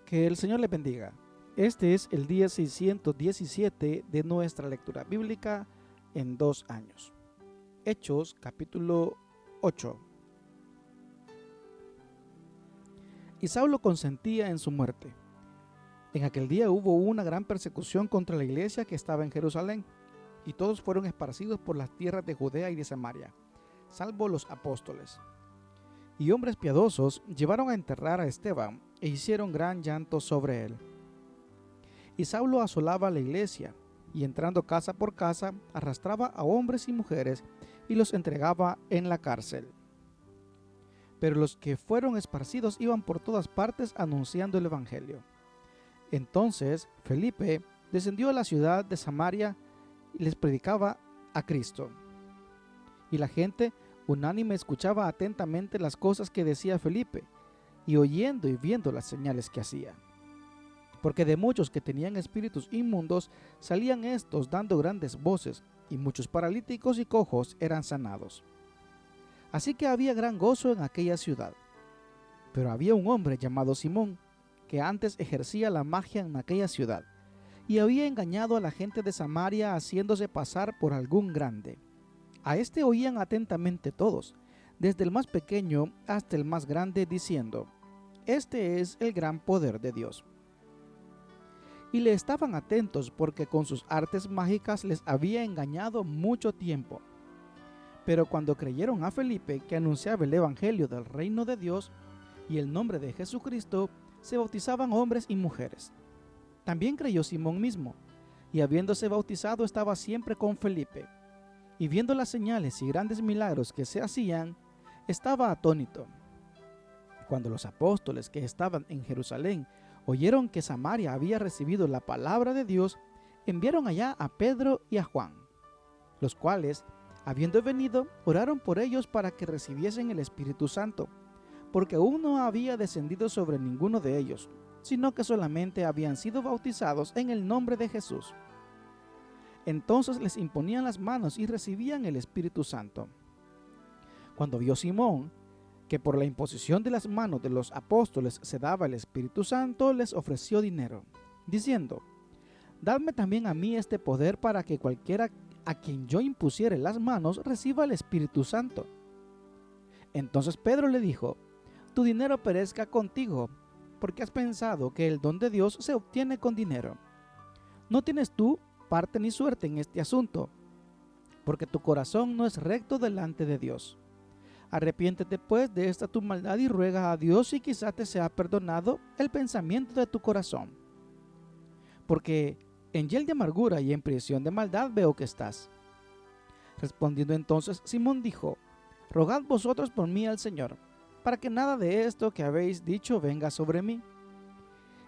Que el Señor le bendiga. Este es el día 617 de nuestra lectura bíblica en 2 años. Hechos capítulo 8. Y Saulo consentía en su muerte. En aquel día hubo una gran persecución contra la iglesia que estaba en Jerusalén, y todos fueron esparcidos por las tierras de Judea y de Samaria, salvo los apóstoles. Y hombres piadosos llevaron a enterrar a Esteban e hicieron gran llanto sobre él. Y Saulo asolaba la iglesia, y entrando casa por casa, arrastraba a hombres y mujeres y los entregaba en la cárcel. Pero los que fueron esparcidos iban por todas partes anunciando el evangelio. Entonces Felipe descendió a la ciudad de Samaria y les predicaba a Cristo. Y la gente unánime escuchaba atentamente las cosas que decía Felipe, y oyendo y viendo las señales que hacía. Porque de muchos que tenían espíritus inmundos salían estos dando grandes voces, y muchos paralíticos y cojos eran sanados. Así que había gran gozo en aquella ciudad. Pero había un hombre llamado Simón, que antes ejercía la magia en aquella ciudad, y había engañado a la gente de Samaria haciéndose pasar por algún grande. A este oían atentamente todos, desde el más pequeño hasta el más grande, diciendo: Este es el gran poder de Dios. Y le estaban atentos porque con sus artes mágicas les había engañado mucho tiempo. Pero cuando creyeron a Felipe, que anunciaba el evangelio del reino de Dios y el nombre de Jesucristo, se bautizaban hombres y mujeres. También creyó Simón mismo, y habiéndose bautizado estaba siempre con Felipe. Y viendo las señales y grandes milagros que se hacían, estaba atónito. Cuando los apóstoles que estaban en Jerusalén oyeron que Samaria había recibido la palabra de Dios, enviaron allá a Pedro y a Juan, los cuales, habiendo venido, oraron por ellos para que recibiesen el Espíritu Santo, porque aún no había descendido sobre ninguno de ellos, sino que solamente habían sido bautizados en el nombre de Jesús. Entonces les imponían las manos y recibían el Espíritu Santo. Cuando vio Simón que por la imposición de las manos de los apóstoles se daba el Espíritu Santo, les ofreció dinero, diciendo: Dadme también a mí este poder para que cualquiera a quien yo impusiere las manos reciba el Espíritu Santo. Entonces Pedro le dijo: Tu dinero perezca contigo, porque has pensado que el don de Dios se obtiene con dinero. No tienes tú parte ni suerte en este asunto, porque tu corazón no es recto delante de Dios. Arrepiéntete pues de esta tu maldad y ruega a Dios, y quizá te sea perdonado el pensamiento de tu corazón. Porque en hiel de amargura y en prisión de maldad veo que estás. Respondiendo entonces Simón dijo: Rogad vosotros por mí al Señor, para que nada de esto que habéis dicho venga sobre mí.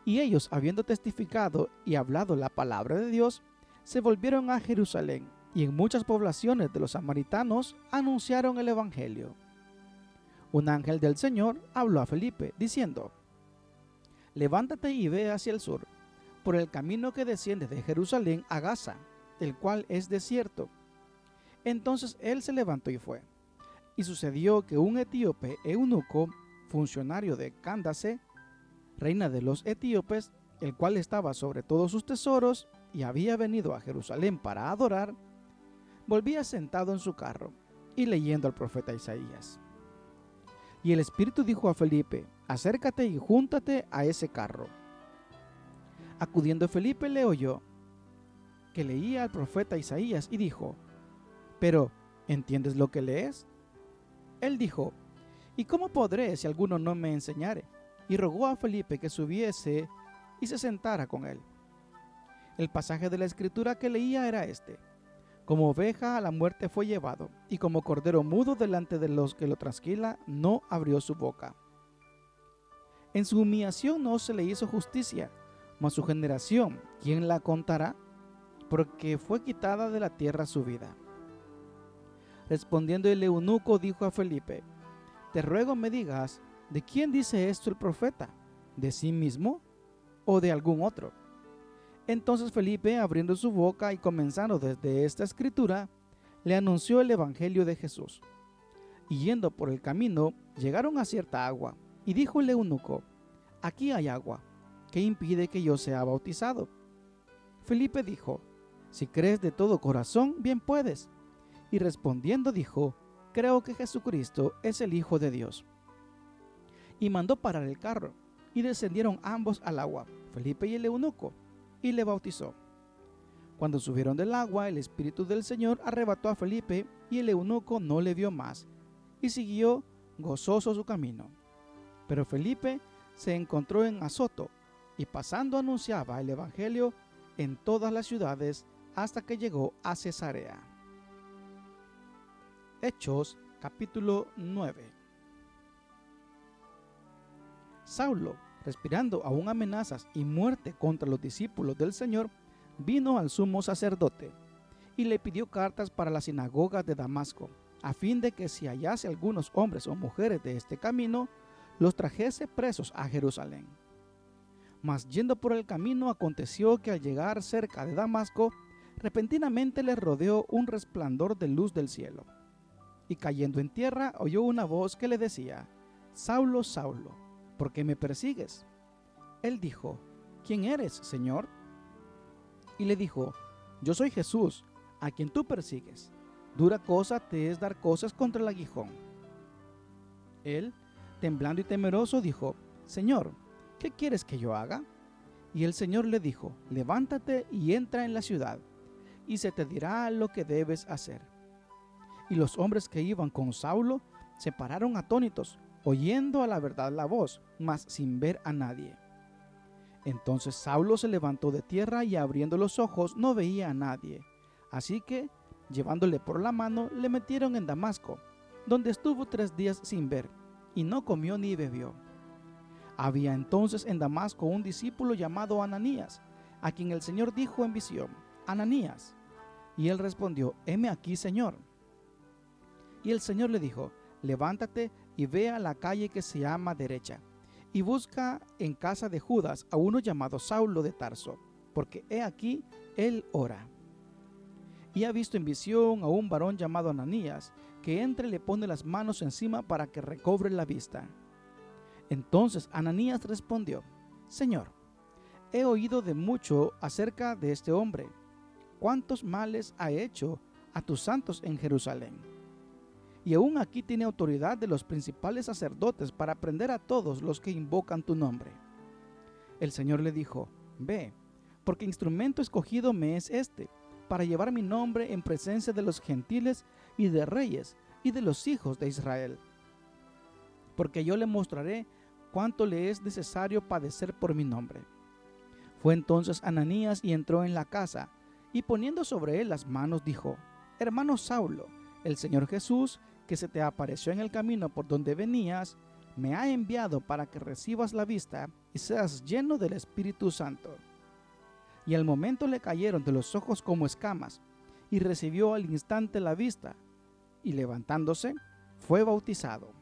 Y ellos, habiendo testificado y hablado la palabra de Dios, se volvieron a Jerusalén, y en muchas poblaciones de los samaritanos anunciaron el evangelio. Un ángel del Señor habló a Felipe, diciendo: Levántate y ve hacia el sur, por el camino que desciende de Jerusalén a Gaza, el cual es desierto. Entonces él se levantó y fue. Y sucedió que un etíope eunuco, funcionario de Cándace, reina de los etíopes, el cual estaba sobre todos sus tesoros y había venido a Jerusalén para adorar, volvía sentado en su carro y leyendo al profeta Isaías. Y el Espíritu dijo a Felipe: Acércate y júntate a ese carro. Acudiendo Felipe le oyó que leía al profeta Isaías y dijo: Pero, ¿entiendes lo que lees? Él dijo: ¿Y cómo podré si alguno no me enseñare? Y rogó a Felipe que subiese y se sentara con él. El pasaje de la escritura que leía era este: Como oveja a la muerte fue llevado, y como cordero mudo delante de los que lo trasquila, no abrió su boca. En su humillación no se le hizo justicia, mas su generación, ¿quién la contará? Porque fue quitada de la tierra su vida. Respondiendo el eunuco dijo a Felipe: Te ruego me digas, ¿de quién dice esto el profeta? ¿De sí mismo o de algún otro? Entonces Felipe, abriendo su boca y comenzando desde esta escritura, le anunció el evangelio de Jesús. Y yendo por el camino, llegaron a cierta agua, y dijo el eunuco: Aquí hay agua. ¿qué impide que yo sea bautizado? Felipe dijo, si crees de todo corazón, bien puedes. Y respondiendo dijo, creo que Jesucristo es el Hijo de Dios. Y mandó parar el carro, y descendieron ambos al agua, Felipe y el eunuco, y le bautizó. Cuando subieron del agua, el Espíritu del Señor arrebató a Felipe, y el eunuco no le vio más, y siguió gozoso su camino. Pero Felipe se encontró en Azoto, y pasando anunciaba el Evangelio en todas las ciudades hasta que llegó a Cesarea. Hechos capítulo 9. Saulo, respirando aún amenazas y muerte contra los discípulos del Señor, vino al sumo sacerdote y le pidió cartas para las sinagogas de Damasco, a fin de que si hallase algunos hombres o mujeres de este camino, los trajese presos a Jerusalén. Mas yendo por el camino, aconteció que al llegar cerca de Damasco, repentinamente le rodeó un resplandor de luz del cielo. Y cayendo en tierra, oyó una voz que le decía, Saulo, Saulo, ¿por qué me persigues? Él dijo, ¿quién eres, Señor? Y le dijo, yo soy Jesús, a quien tú persigues. Dura cosa te es dar cosas contra el aguijón. Él, temblando y temeroso, dijo, Señor, ¿qué quieres que yo haga? Y el Señor le dijo, levántate y entra en la ciudad, y se te dirá lo que debes hacer. Y los hombres que iban con Saulo se pararon atónitos, oyendo a la verdad la voz, mas sin ver a nadie. Entonces Saulo se levantó de tierra y abriendo los ojos no veía a nadie. Así que, llevándole por la mano, le metieron en Damasco, donde estuvo 3 días sin ver, y no comió ni bebió. Había entonces en Damasco un discípulo llamado Ananías, a quien el Señor dijo en visión, Ananías. Y él respondió, heme aquí, Señor. Y el Señor le dijo, levántate y ve a la calle que se llama Derecha, y busca en casa de Judas a uno llamado Saulo de Tarso, porque he aquí, él ora. Y ha visto en visión a un varón llamado Ananías, que entra y le pone las manos encima para que recobre la vista. Entonces Ananías respondió, Señor, he oído de mucho acerca de este hombre, cuántos males ha hecho a tus santos en Jerusalén. Y aún aquí tiene autoridad de los principales sacerdotes para prender a todos los que invocan tu nombre. El Señor le dijo, ve, porque instrumento escogido me es este, para llevar mi nombre en presencia de los gentiles y de reyes y de los hijos de Israel. Porque yo le mostraré cuánto le es necesario padecer por mi nombre. Fue entonces Ananías y entró en la casa, y poniendo sobre él las manos dijo, hermano Saulo, el Señor Jesús, que se te apareció en el camino por donde venías, me ha enviado para que recibas la vista y seas lleno del Espíritu Santo. Y al momento le cayeron de los ojos como escamas, y recibió al instante la vista, y levantándose, fue bautizado.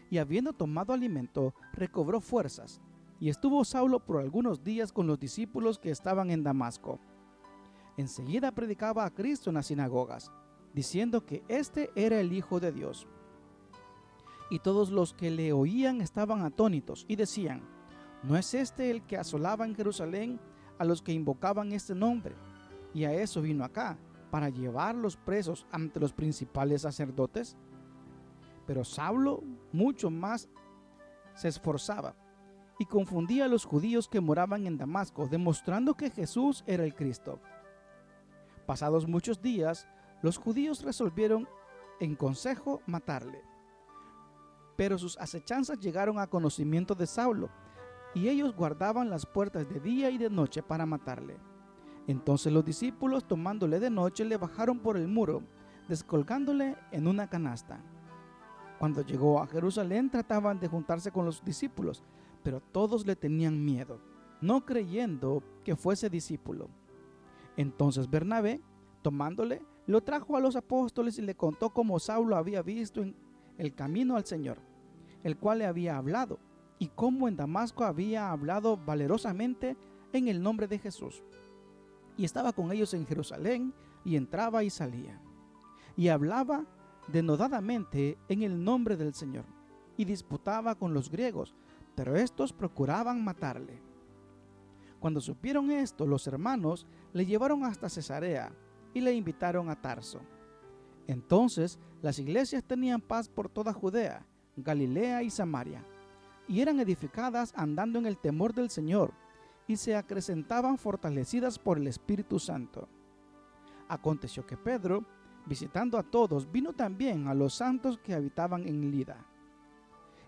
Y habiendo tomado alimento, recobró fuerzas, y estuvo Saulo por algunos días con los discípulos que estaban en Damasco. Enseguida predicaba a Cristo en las sinagogas, diciendo que éste era el Hijo de Dios. Y todos los que le oían estaban atónitos y decían, ¿no es este el que asolaba en Jerusalén a los que invocaban este nombre? Y a eso vino acá, para llevarlos presos ante los principales sacerdotes. Pero Saulo mucho más se esforzaba y confundía a los judíos que moraban en Damasco, demostrando que Jesús era el Cristo. Pasados muchos días, los judíos resolvieron en consejo matarle. Pero sus acechanzas llegaron a conocimiento de Saulo, y ellos guardaban las puertas de día y de noche para matarle. Entonces los discípulos, tomándole de noche, le bajaron por el muro, descolgándole en una canasta. Cuando llegó a Jerusalén, trataban de juntarse con los discípulos, pero todos le tenían miedo, no creyendo que fuese discípulo. Entonces Bernabé, tomándole, lo trajo a los apóstoles y le contó cómo Saulo había visto en el camino al Señor, el cual le había hablado, y cómo en Damasco había hablado valerosamente en el nombre de Jesús. Y estaba con ellos en Jerusalén, y entraba y salía, y hablaba denodadamente en el nombre del Señor, y disputaba con los griegos, pero estos procuraban matarle. Cuando supieron esto, los hermanos le llevaron hasta Cesarea y le invitaron a Tarso. Entonces las iglesias tenían paz por toda Judea, Galilea y Samaria, y eran edificadas andando en el temor del Señor, y se acrecentaban fortalecidas por el Espíritu Santo. Aconteció que Pedro, visitando a todos, vino también a los santos que habitaban en Lida.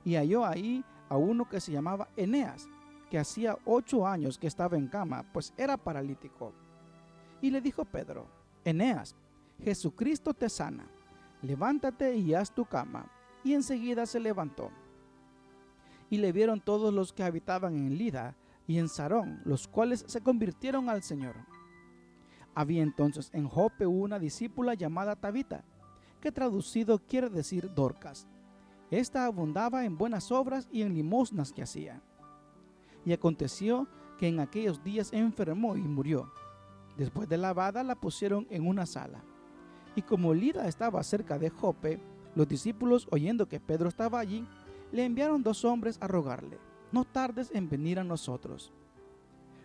Y halló ahí a uno que se llamaba Eneas, que hacía 8 años que estaba en cama, pues era paralítico. Y le dijo Pedro: Eneas, Jesucristo te sana, levántate y haz tu cama. Y enseguida se levantó. Y le vieron todos los que habitaban en Lida y en Sarón, los cuales se convirtieron al Señor. Había entonces en Jope una discípula llamada Tabita, que traducido quiere decir Dorcas. Esta abundaba en buenas obras y en limosnas que hacía. Y aconteció que en aquellos días enfermó y murió. Después de lavada la pusieron en una sala. Y como Lida estaba cerca de Jope, los discípulos, oyendo que Pedro estaba allí, le enviaron 2 hombres a rogarle: no tardes en venir a nosotros.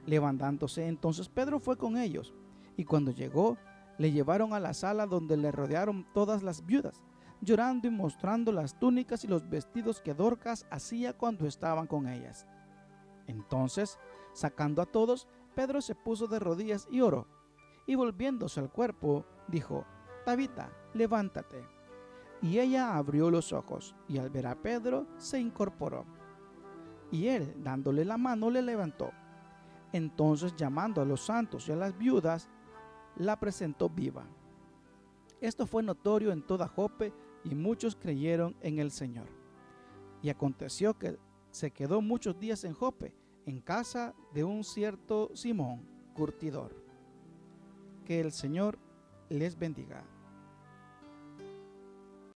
Levantándose entonces Pedro fue con ellos, y cuando llegó, le llevaron a la sala donde le rodearon todas las viudas, llorando y mostrando las túnicas y los vestidos que Dorcas hacía cuando estaban con ellas. Entonces, sacando a todos, Pedro se puso de rodillas y oró, y volviéndose al cuerpo, dijo: Tabita, levántate. Y ella abrió los ojos, y al ver a Pedro, se incorporó. Y él, dándole la mano, le levantó. Entonces, llamando a los santos y a las viudas, la presentó viva. Esto fue notorio en toda Jope, y muchos creyeron en el Señor. Y aconteció que se quedó muchos días en Jope, en casa de un cierto Simón, curtidor. Que el Señor les bendiga.